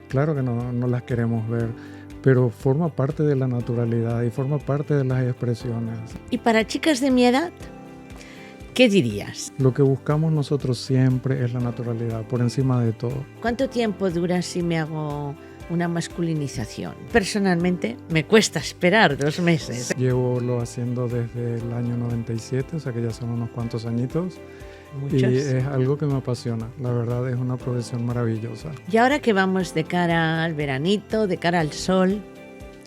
claro que no las queremos ver, pero forma parte de la naturalidad y forma parte de las expresiones. Y para chicas de mi edad, ¿qué dirías? Lo que buscamos nosotros siempre es la naturalidad, por encima de todo. ¿Cuánto tiempo dura si me hago una masculinización? Personalmente, me cuesta esperar 2 meses. Llevo lo haciendo desde el año 97, o sea que ya son unos cuantos añitos. Muchos. Y es algo que me apasiona, la verdad es una profesión maravillosa. Y ahora que vamos de cara al veranito, de cara al sol,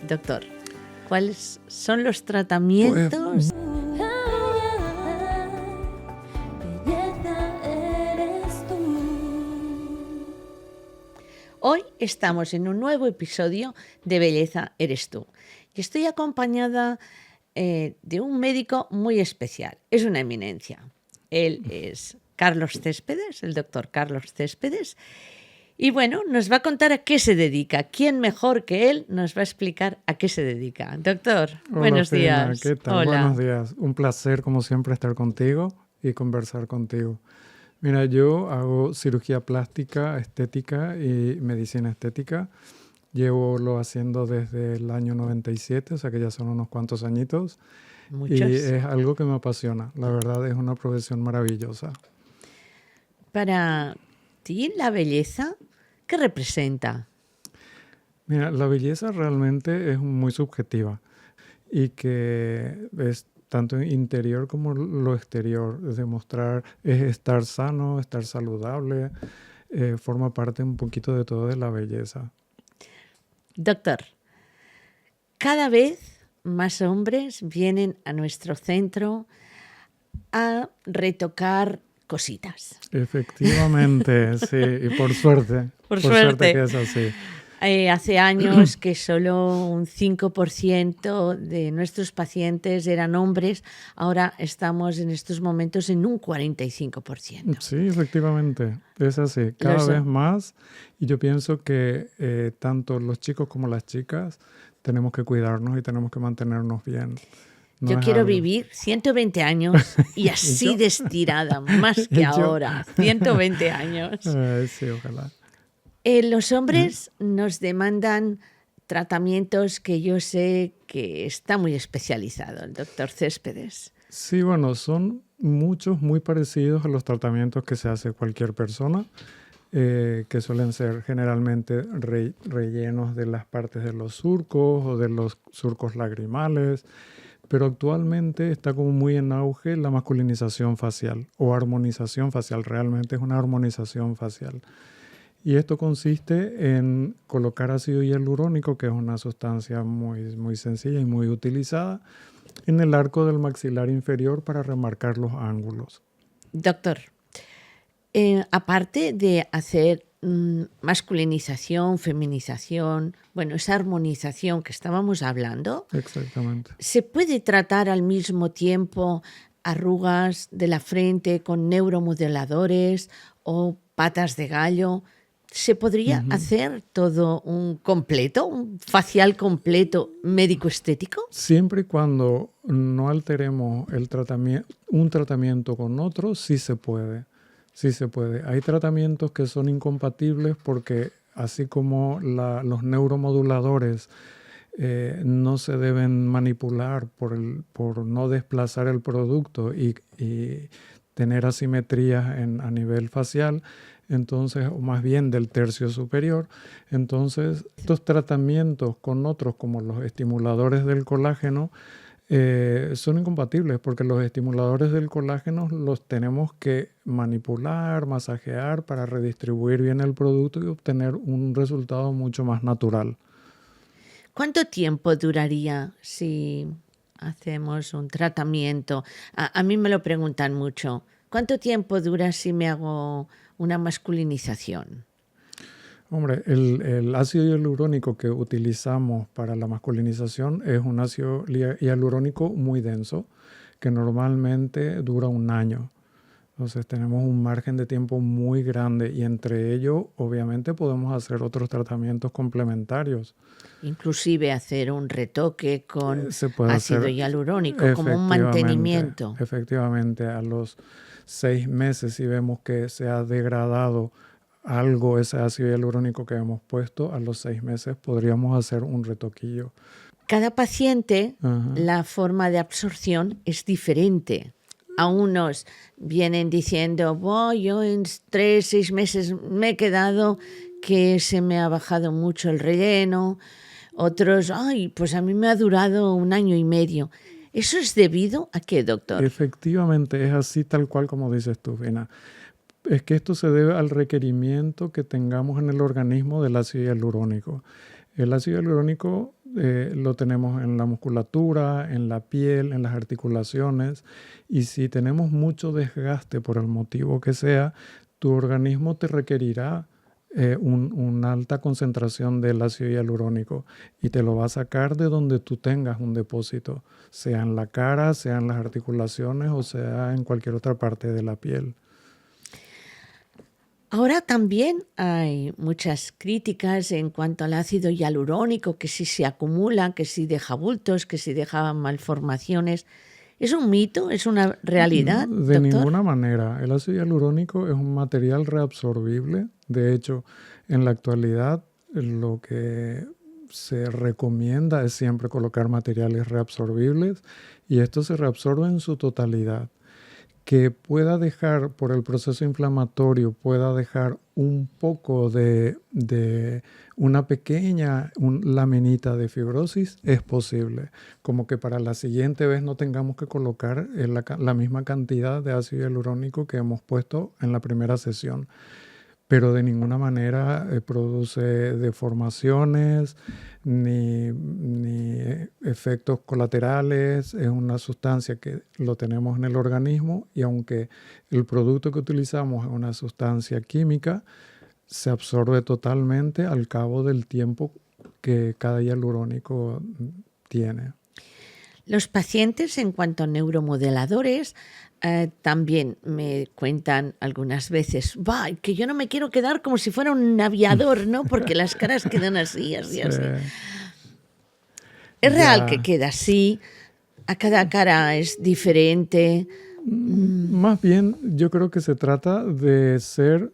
doctor, ¿cuáles son los tratamientos? Hoy estamos en un nuevo episodio de Belleza Eres Tú y estoy acompañada de un médico muy especial, es una eminencia. Él es Carlos Céspedes, el doctor Carlos Céspedes, y bueno, nos va a contar a qué se dedica. ¿Quién mejor que él nos va a explicar a qué se dedica? Doctor, Hola, buenos Fina, días. ¿qué tal? Hola. Buenos días. Un placer, como siempre, estar contigo y conversar contigo. Mira, yo hago cirugía plástica, estética y medicina estética. Llevo lo haciendo desde el año 97, o sea que ya son unos cuantos añitos. Muchos. Y es algo que me apasiona. La verdad es una profesión maravillosa. Para ti, la belleza, ¿qué representa? Mira, la belleza realmente es muy subjetiva y que es tanto interior como lo exterior. Es demostrar, es estar sano, estar saludable, forma parte un poquito de todo de la belleza. Doctor, cada vez más hombres vienen a nuestro centro a retocar cositas. Efectivamente, sí, y por suerte. Por suerte que es así. Hace años que solo un 5% de nuestros pacientes eran hombres, ahora estamos en estos momentos en un 45%. Sí, efectivamente, es así, cada vez más. Y yo pienso que tanto los chicos como las chicas tenemos que cuidarnos y tenemos que mantenernos bien. No yo es quiero algo... vivir 120 años y así de estirada, más que ahora, 120 años. Sí, ojalá. Los hombres nos demandan tratamientos que yo sé que está muy especializado el doctor Céspedes. Sí, bueno, son muchos muy parecidos a los tratamientos que se hace cualquier persona, que suelen ser generalmente rellenos de las partes de los surcos o de los surcos lagrimales, pero actualmente está como muy en auge la masculinización facial o armonización facial, realmente es una armonización facial. Y esto consiste en colocar ácido hialurónico, que es una sustancia muy sencilla y muy utilizada, en el arco del maxilar inferior para remarcar los ángulos. Doctor, aparte de hacer masculinización, feminización, bueno, esa armonización que estábamos hablando, exactamente, ¿se puede tratar al mismo tiempo arrugas de la frente con neuromoduladores o patas de gallo? ¿Se podría hacer todo un completo, un facial completo médico-estético? Siempre y cuando no alteremos un tratamiento con otro, sí se puede. Sí se puede. Hay tratamientos que son incompatibles porque así como los neuromoduladores no se deben manipular por no desplazar el producto y tener asimetrías a nivel facial, entonces, o más bien del tercio superior. Entonces, estos tratamientos con otros, como los estimuladores del colágeno, son incompatibles porque los estimuladores del colágeno los tenemos que manipular, masajear para redistribuir bien el producto y obtener un resultado mucho más natural. ¿Cuánto tiempo duraría si hacemos un tratamiento? A mí me lo preguntan mucho. ¿Cuánto tiempo dura si me hago una masculinización? Hombre, el ácido hialurónico que utilizamos para la masculinización es un ácido hialurónico muy denso, que normalmente dura 1 año. Entonces tenemos un margen de tiempo muy grande y entre ellos obviamente podemos hacer otros tratamientos complementarios. Inclusive hacer un retoque con Se puede ácido hacer hialurónico como un mantenimiento. Efectivamente, a los 6 meses si vemos que se ha degradado algo ese ácido hialurónico que hemos puesto, a los 6 meses podríamos hacer un retoquillo. Cada paciente, Ajá. la forma de absorción es diferente. A unos vienen diciendo, yo en 3, 6 meses me he quedado que se me ha bajado mucho el relleno. Otros, pues a mí me ha durado 1 año y medio. ¿Eso es debido a qué, doctor? Efectivamente, es así tal cual como dices tú, Fina. Es que esto se debe al requerimiento que tengamos en el organismo del ácido hialurónico. El ácido hialurónico lo tenemos en la musculatura, en la piel, en las articulaciones, y si tenemos mucho desgaste por el motivo que sea, tu organismo te requerirá una alta concentración del ácido hialurónico y te lo va a sacar de donde tú tengas un depósito, sea en la cara, sea en las articulaciones o sea en cualquier otra parte de la piel. Ahora también hay muchas críticas en cuanto al ácido hialurónico, que si se acumula, que si deja bultos, que si deja malformaciones. ¿Es un mito? ¿Es una realidad, No, de doctor? ninguna manera. El ácido hialurónico es un material reabsorbible. De hecho, en la actualidad lo que se recomienda es siempre colocar materiales reabsorbibles y estos se reabsorben en su totalidad. Que pueda dejar, por el proceso inflamatorio, pueda dejar un poco de una pequeña laminita de fibrosis, es posible. Como que para la siguiente vez no tengamos que colocar la misma cantidad de ácido hialurónico que hemos puesto en la primera sesión. Pero de ninguna manera produce deformaciones ni efectos colaterales. Es una sustancia que lo tenemos en el organismo y aunque el producto que utilizamos es una sustancia química, se absorbe totalmente al cabo del tiempo que cada hialurónico tiene. Los pacientes, en cuanto a neuromodeladores, también me cuentan algunas veces, que yo no me quiero quedar como si fuera un aviador, ¿no? Porque las caras quedan así, así, así. ¿Es real que queda así? ¿A cada cara es diferente? Más bien, yo creo que se trata de ser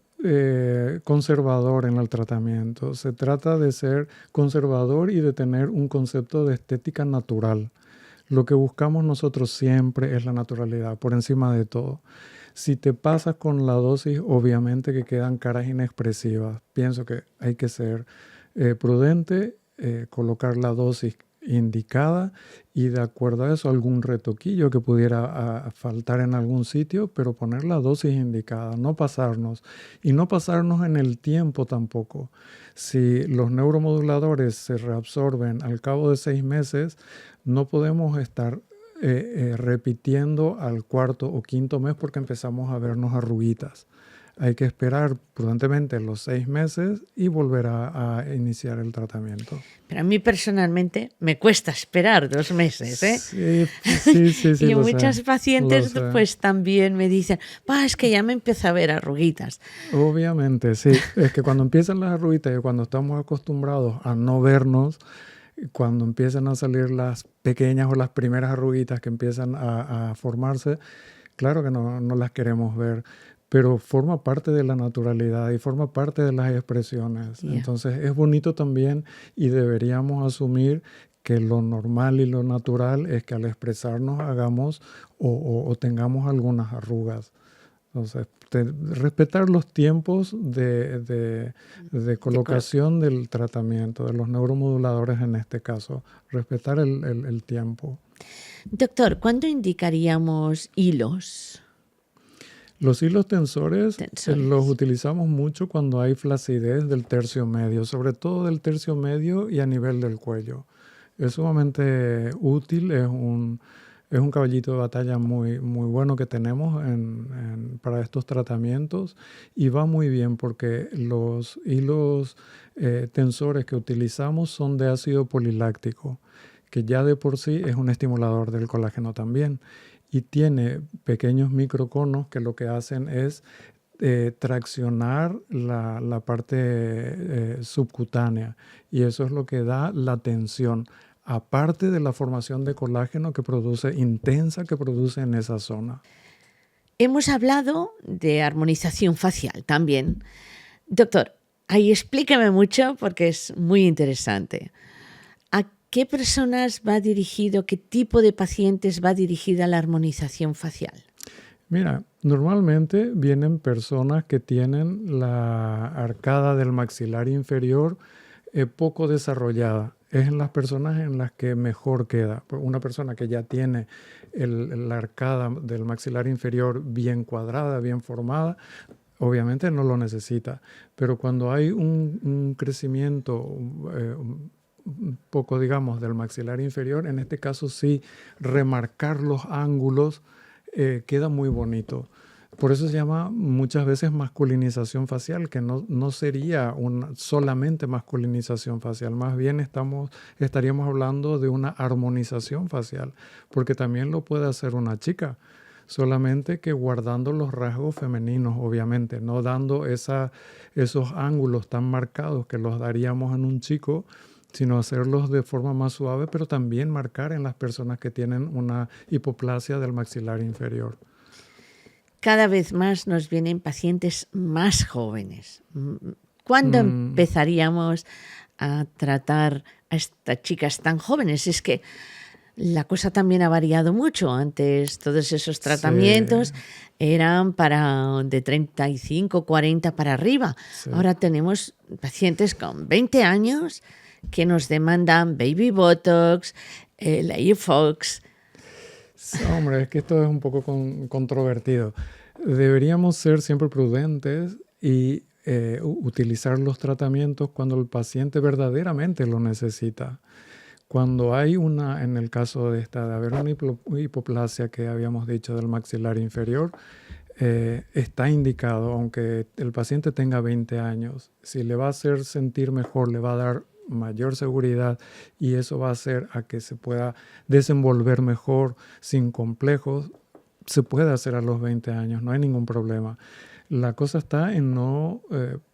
conservador en el tratamiento. Se trata de ser conservador y de tener un concepto de estética natural. Lo que buscamos nosotros siempre es la naturalidad, por encima de todo. Si te pasas con la dosis, obviamente que quedan caras inexpresivas. Pienso que hay que ser prudente, colocar la dosis indicada y de acuerdo a eso algún retoquillo que pudiera faltar en algún sitio, pero poner la dosis indicada, no pasarnos. Y no pasarnos en el tiempo tampoco. Si los neuromoduladores se reabsorben al cabo de 6 meses, no podemos estar repitiendo al 4º o 5º mes porque empezamos a vernos arruguitas. Hay que esperar prudentemente los 6 meses y volver a iniciar el tratamiento. Pero a mí personalmente me cuesta esperar 2 meses, ¿eh? Sí. Y muchas pacientes pues también me dicen, es que ya me empieza a ver arruguitas. Obviamente, sí. Es que cuando empiezan las arruguitas y cuando estamos acostumbrados a no vernos, cuando empiezan a salir las pequeñas o las primeras arruguitas que empiezan a formarse, claro que no las queremos ver, pero forma parte de la naturalidad y forma parte de las expresiones. Yeah. Entonces es bonito también y deberíamos asumir que lo normal y lo natural es que al expresarnos hagamos o tengamos algunas arrugas. Entonces, respetar los tiempos de colocación del tratamiento, de los neuromoduladores en este caso, respetar el tiempo. Doctor, ¿cuándo indicaríamos hilos? Los hilos tensores los utilizamos mucho cuando hay flacidez del tercio medio, sobre todo del tercio medio y a nivel del cuello. Es sumamente útil, es un caballito de batalla muy, muy bueno que tenemos para estos tratamientos y va muy bien porque los hilos tensores que utilizamos son de ácido poliláctico, que ya de por sí es un estimulador del colágeno también. Y tiene pequeños microconos que lo que hacen es traccionar la parte subcutánea y eso es lo que da la tensión, aparte de la formación de colágeno que produce en esa zona. Hemos hablado de armonización facial también. Doctor, ahí explíqueme mucho porque es muy interesante. ¿A qué personas va dirigido, qué tipo de pacientes va dirigida la armonización facial? Mira, normalmente vienen personas que tienen la arcada del maxilar inferior poco desarrollada. Es en las personas en las que mejor queda. Una persona que ya tiene la arcada del maxilar inferior bien cuadrada, bien formada, obviamente no lo necesita. Pero cuando hay un crecimiento un poco, digamos, del maxilar inferior, en este caso sí, remarcar los ángulos queda muy bonito. Por eso se llama muchas veces masculinización facial, que no sería solamente masculinización facial, más bien estaríamos hablando de una armonización facial, porque también lo puede hacer una chica, solamente que guardando los rasgos femeninos, obviamente, no dando esos ángulos tan marcados que los daríamos en un chico, sino hacerlos de forma más suave, pero también marcar en las personas que tienen una hipoplasia del maxilar inferior. Cada vez más nos vienen pacientes más jóvenes. ¿Cuándo empezaríamos a tratar a estas chicas tan jóvenes? Es que la cosa también ha variado mucho. Antes todos esos tratamientos eran para de 35, 40 para arriba. Sí. Ahora tenemos pacientes con 20 años que nos demandan baby botox, la Fox. Hombre, es que esto es un poco controvertido. Deberíamos ser siempre prudentes y utilizar los tratamientos cuando el paciente verdaderamente lo necesita. Cuando hay en el caso de haber una hipoplasia que habíamos dicho del maxilar inferior, está indicado, aunque el paciente tenga 20 años, si le va a hacer sentir mejor, le va a dar mayor seguridad y eso va a hacer a que se pueda desenvolver mejor sin complejos, se puede hacer a los 20 años, no hay ningún problema. La cosa está en no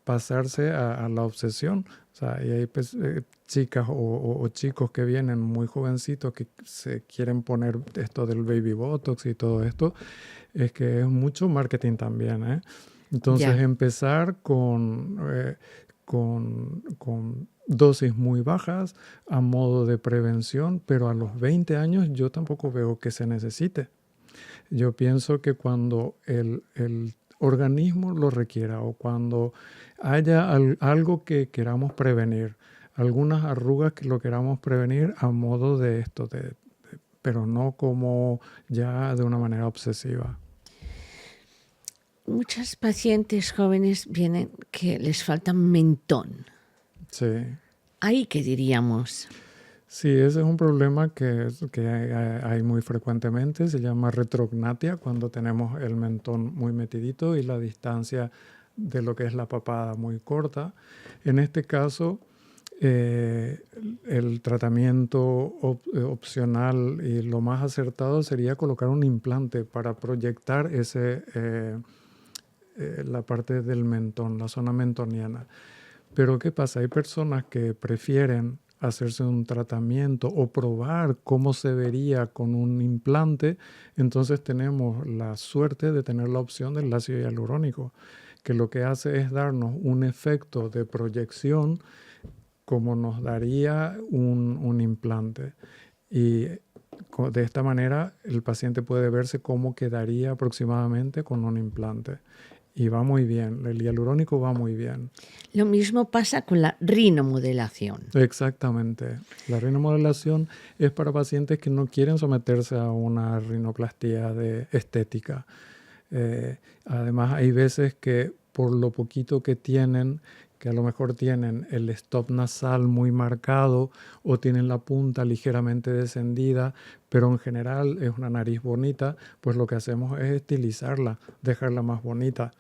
pasarse a la obsesión. O sea, y hay chicas o chicos que vienen muy jovencitos que se quieren poner esto del baby botox y todo esto, es que es mucho marketing también, ¿eh? Entonces empezar con dosis muy bajas a modo de prevención, pero a los 20 años yo tampoco veo que se necesite. Yo pienso que cuando el organismo lo requiera o cuando haya algo que queramos prevenir, algunas arrugas que lo queramos prevenir a modo de esto, pero no como ya de una manera obsesiva. Muchas pacientes jóvenes vienen que les falta mentón. Sí. ¿Ahí qué diríamos? Sí, ese es un problema que hay muy frecuentemente, se llama retrognatia, cuando tenemos el mentón muy metidito y la distancia de lo que es la papada muy corta. En este caso, el tratamiento opcional y lo más acertado sería colocar un implante para proyectar la parte del mentón, la zona mentoniana. Pero ¿qué pasa? Hay personas que prefieren hacerse un tratamiento o probar cómo se vería con un implante, entonces tenemos la suerte de tener la opción del ácido hialurónico, que lo que hace es darnos un efecto de proyección como nos daría un implante. Y de esta manera el paciente puede verse cómo quedaría aproximadamente con un implante. Y va muy bien, el hialurónico va muy bien. Lo mismo pasa con la rinomodelación. Exactamente. La rinomodelación es para pacientes que no quieren someterse a una rinoplastia estética. Además, hay veces que por lo poquito que tienen, que a lo mejor tienen el stop nasal muy marcado o tienen la punta ligeramente descendida, pero en general es una nariz bonita, pues lo que hacemos es estilizarla, dejarla más bonita.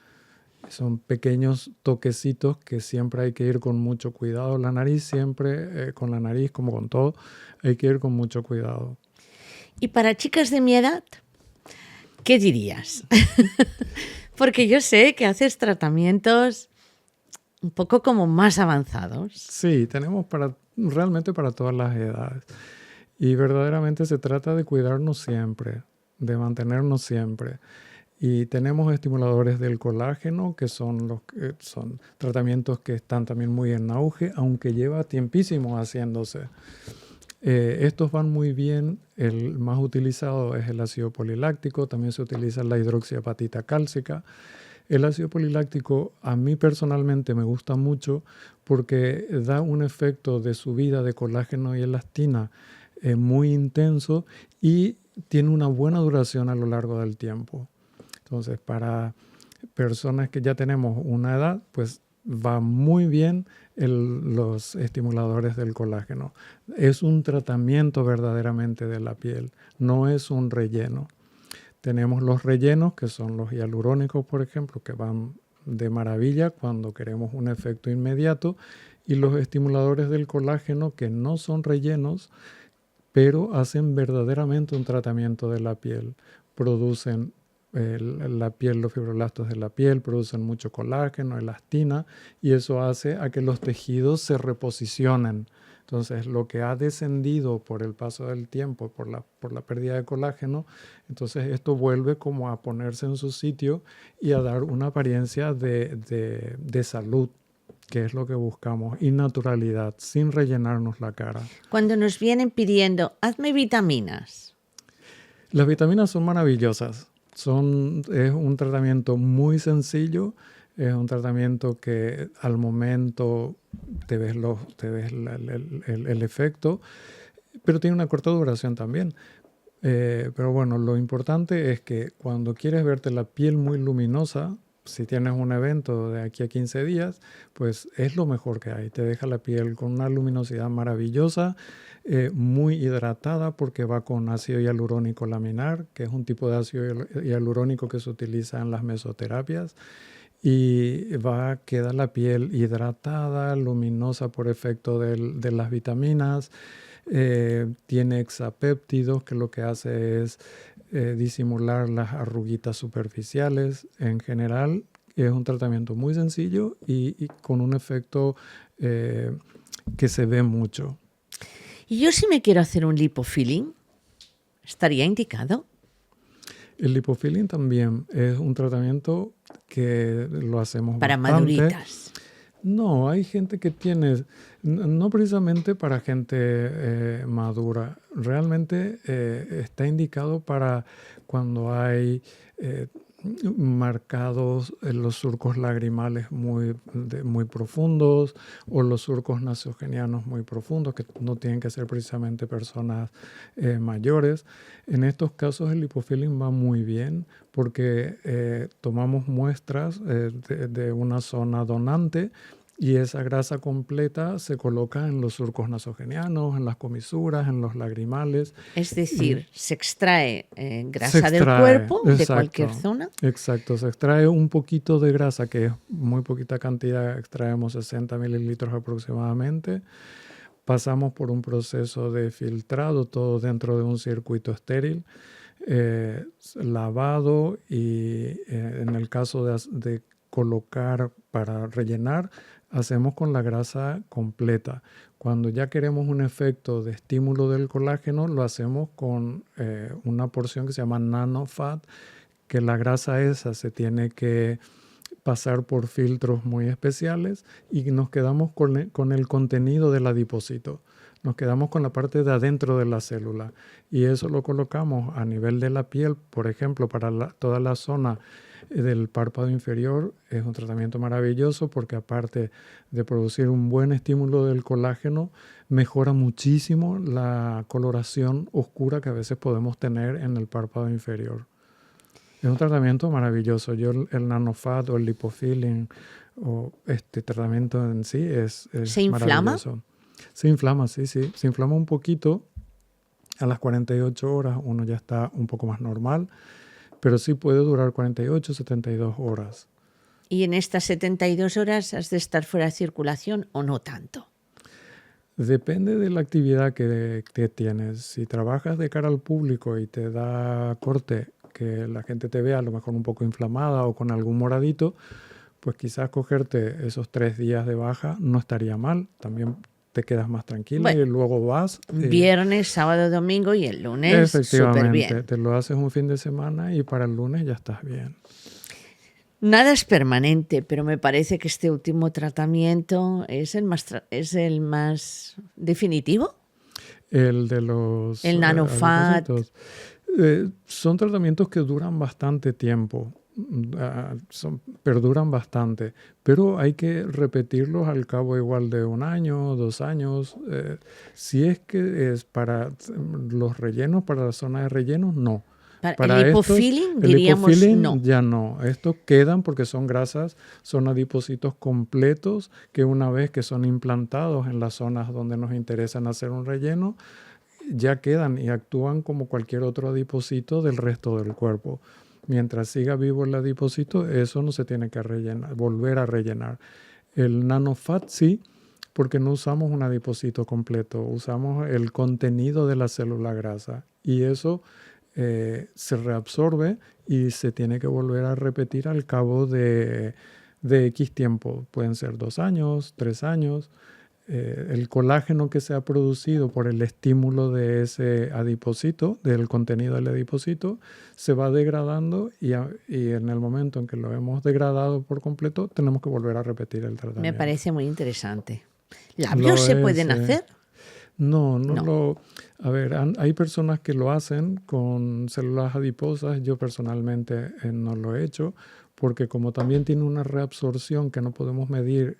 Son pequeños toquecitos que siempre hay que ir con mucho cuidado. La nariz siempre, con la nariz como con todo, hay que ir con mucho cuidado. Y para chicas de mi edad, ¿qué dirías? Porque yo sé que haces tratamientos un poco como más avanzados. Sí, tenemos realmente para todas las edades. Y verdaderamente se trata de cuidarnos siempre, de mantenernos siempre. Y tenemos estimuladores del colágeno, que son son tratamientos que están también muy en auge, aunque lleva tiempísimo haciéndose. Estos van muy bien. El más utilizado es el ácido poliláctico. También se utiliza la hidroxiapatita cálcica. El ácido poliláctico a mí personalmente me gusta mucho porque da un efecto de subida de colágeno y elastina muy intenso y tiene una buena duración a lo largo del tiempo. Entonces, para personas que ya tenemos una edad, pues va muy bien los estimuladores del colágeno. Es un tratamiento verdaderamente de la piel, no es un relleno. Tenemos los rellenos, que son los hialurónicos, por ejemplo, que van de maravilla cuando queremos un efecto inmediato, y los estimuladores del colágeno, que no son rellenos, pero hacen verdaderamente un tratamiento de la piel. Producen la piel, los fibroblastos de la piel, producen mucho colágeno, elastina, y eso hace a que los tejidos se reposicionen. Entonces, lo que ha descendido por el paso del tiempo, por la pérdida de colágeno, entonces esto vuelve como a ponerse en su sitio y a dar una apariencia de salud, que es lo que buscamos, y naturalidad, sin rellenarnos la cara. Cuando nos vienen pidiendo, hazme vitaminas. Las vitaminas son maravillosas. Es un tratamiento muy sencillo, es un tratamiento que al momento te ves el efecto, pero tiene una corta duración también. Pero bueno, lo importante es que cuando quieres verte la piel muy luminosa, si tienes un evento de aquí a 15 días, pues es lo mejor que hay. Te deja la piel con una luminosidad maravillosa, muy hidratada porque va con ácido hialurónico laminar, que es un tipo de ácido hialurónico que se utiliza en las mesoterapias. Y queda la piel hidratada, luminosa por efecto de las vitaminas. Tiene hexapéptidos, que lo que hace es disimular las arruguitas superficiales. En general, es un tratamiento muy sencillo y con un efecto que se ve mucho. Y yo si me quiero hacer un lipofilling, ¿estaría indicado? El lipofilling también es un tratamiento que lo hacemos para bastante. maduritas. No, hay gente que tiene, no precisamente para gente madura, realmente está indicado para cuando hay marcados los surcos lagrimales muy profundos o los surcos nasogenianos muy profundos, que no tienen que ser precisamente personas mayores. En estos casos el lipofilling va muy bien porque tomamos muestras de una zona donante y esa grasa completa se coloca en los surcos nasogenianos, en las comisuras, en los lagrimales. Es decir, se extrae grasa del cuerpo, exacto, de cualquier zona. Exacto, se extrae un poquito de grasa, que es muy poquita cantidad, extraemos 60 mililitros aproximadamente. Pasamos por un proceso de filtrado, todo dentro de un circuito estéril, lavado y en el caso de colocar para rellenar, hacemos con la grasa completa. Cuando ya queremos un efecto de estímulo del colágeno, lo hacemos con una porción que se llama nanofat, que la grasa esa se tiene que pasar por filtros muy especiales y nos quedamos con el contenido del adipocito. Nos quedamos con la parte de adentro de la célula y eso lo colocamos a nivel de la piel, por ejemplo, para toda la zona del párpado inferior. Es un tratamiento maravilloso porque aparte de producir un buen estímulo del colágeno, mejora muchísimo la coloración oscura que a veces podemos tener en el párpado inferior. Es un tratamiento maravilloso. Yo el nanofat o el lipofilling o este tratamiento en sí es ¿Se inflama? Maravilloso. Se inflama, sí. Se inflama un poquito. A las 48 horas uno ya está un poco más normal, pero sí puede durar 48, 72 horas. ¿Y en estas 72 horas has de estar fuera de circulación o no tanto? Depende de la actividad que tienes. Si trabajas de cara al público y te da corte, que la gente te vea a lo mejor un poco inflamada o con algún moradito, pues quizás cogerte esos 3 días de baja no estaría mal. También te quedas más tranquila Bueno, y luego vas. Viernes, sábado, domingo y el lunes súper Efectivamente, bien. te lo haces un fin de semana y para el lunes ya estás bien. Nada es permanente, pero me parece que este último tratamiento es el más definitivo. El de los El NanoFat. adipocitos. Son tratamientos que duran bastante tiempo, perduran bastante, pero hay que repetirlos al cabo igual de 1 año, 2 años. Si es que es para los rellenos, para la zona de rellenos, no. El lipofilling, el diríamos lipofilling no. ya no. Estos quedan porque son grasas, son adipocitos completos que una vez que son implantados en las zonas donde nos interesan hacer un relleno, ya quedan y actúan como cualquier otro adipocito del resto del cuerpo. Mientras siga vivo el adipocito, eso no se tiene que volver a rellenar. El NanoFat sí, porque no usamos un adipocito completo, usamos el contenido de la célula grasa y eso se reabsorbe y se tiene que volver a repetir al cabo de X tiempo. Pueden ser 2 años, 3 años. El colágeno que se ha producido por el estímulo de ese adipocito, del contenido del adipocito, se va degradando y en el momento en que lo hemos degradado por completo, tenemos que volver a repetir el tratamiento. Me parece muy interesante. ¿Labios se pueden hacer? No. A ver, hay personas que lo hacen con células adiposas. Yo personalmente no lo he hecho porque como también tiene una reabsorción que no podemos medir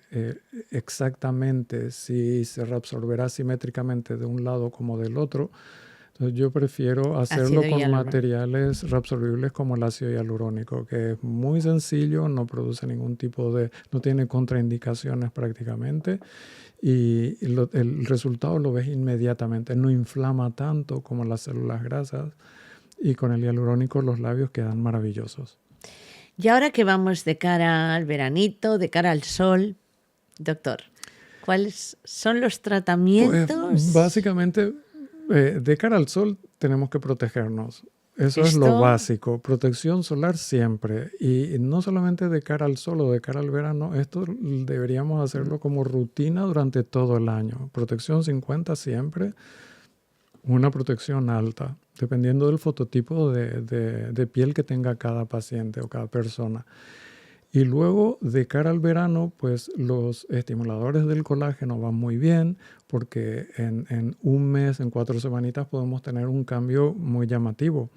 exactamente si se reabsorberá simétricamente de un lado como del otro, entonces yo prefiero hacerlo con materiales reabsorbibles como el ácido hialurónico, que es muy sencillo, no produce ningún tipo no tiene contraindicaciones prácticamente. Y el resultado lo ves inmediatamente, no inflama tanto como las células grasas y con el hialurónico los labios quedan maravillosos. Y ahora que vamos de cara al veranito, de cara al sol, doctor, ¿cuáles son los tratamientos? Pues básicamente de cara al sol tenemos que protegernos. Eso es lo básico, protección solar siempre. Y no solamente de cara al sol o de cara al verano, esto deberíamos hacerlo como rutina durante todo el año. Protección 50 siempre, una protección alta, dependiendo del fototipo de piel que tenga cada paciente o cada persona. Y luego, de cara al verano, pues los estimuladores del colágeno van muy bien porque en un mes, en 4 semanitas, podemos tener un cambio muy llamativo.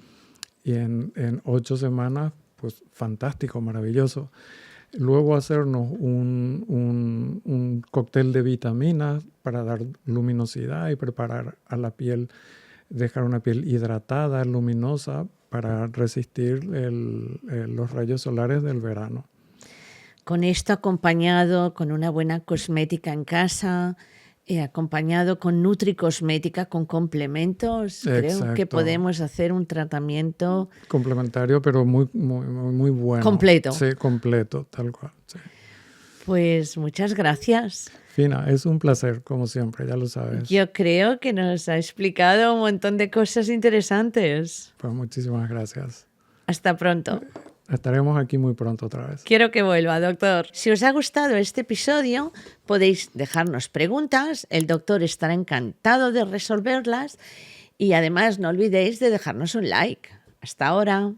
Y en 8 semanas, pues fantástico, maravilloso. Luego hacernos un cóctel de vitaminas para dar luminosidad y preparar a la piel, dejar una piel hidratada, luminosa, para resistir los rayos solares del verano. Con esto acompañado con una buena cosmética en casa, acompañado con nutricosmética, con complementos, Exacto. Creo que podemos hacer un tratamiento complementario, pero muy bueno. Completo. Sí, completo, tal cual. Sí. Pues muchas gracias. Fina, es un placer, como siempre, ya lo sabes. Yo creo que nos ha explicado un montón de cosas interesantes. Pues muchísimas gracias. Hasta pronto. Estaremos aquí muy pronto otra vez. Quiero que vuelva, doctor. Si os ha gustado este episodio, podéis dejarnos preguntas. El doctor estará encantado de resolverlas. Y además no olvidéis de dejarnos un like. Hasta ahora.